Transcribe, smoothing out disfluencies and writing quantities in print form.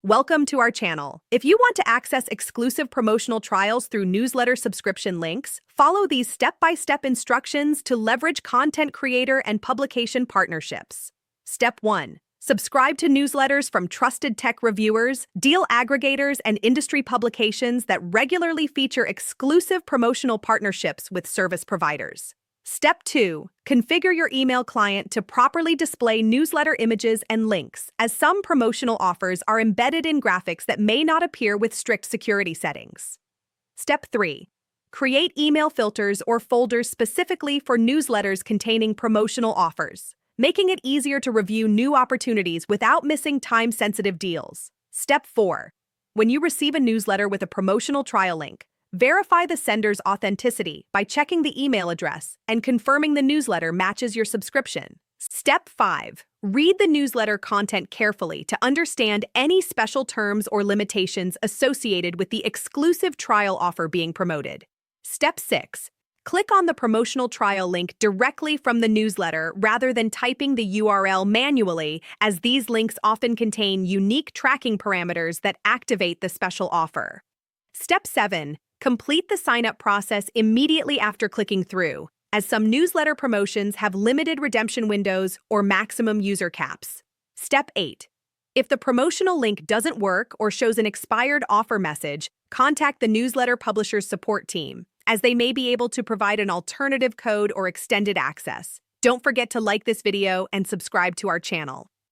Welcome to our channel. If you want to access exclusive promotional trials through newsletter subscription links, follow these step-by-step instructions to leverage content creator and publication partnerships. Step 1. Subscribe to newsletters from trusted tech reviewers, deal aggregators, and industry publications that regularly feature exclusive promotional partnerships with service providers. Step 2. Configure your email client to properly display newsletter images and links, as some promotional offers are embedded in graphics that may not appear with strict security settings. Step 3. Create email filters or folders specifically for newsletters containing promotional offers, making it easier to review new opportunities without missing time-sensitive deals. Step 4. When you receive a newsletter with a promotional trial link, verify the sender's authenticity by checking the email address and confirming the newsletter matches your subscription. Step 5. Read the newsletter content carefully to understand any special terms or limitations associated with the exclusive trial offer being promoted. Step 6. Click on the promotional trial link directly from the newsletter rather than typing the URL manually, as these links often contain unique tracking parameters that activate the special offer. Step 7. Complete the sign-up process immediately after clicking through, as some newsletter promotions have limited redemption windows or maximum user caps. Step 8. If the promotional link doesn't work or shows an expired offer message, contact the newsletter publisher's support team, as they may be able to provide an alternative code or extended access. Don't forget to like this video and subscribe to our channel.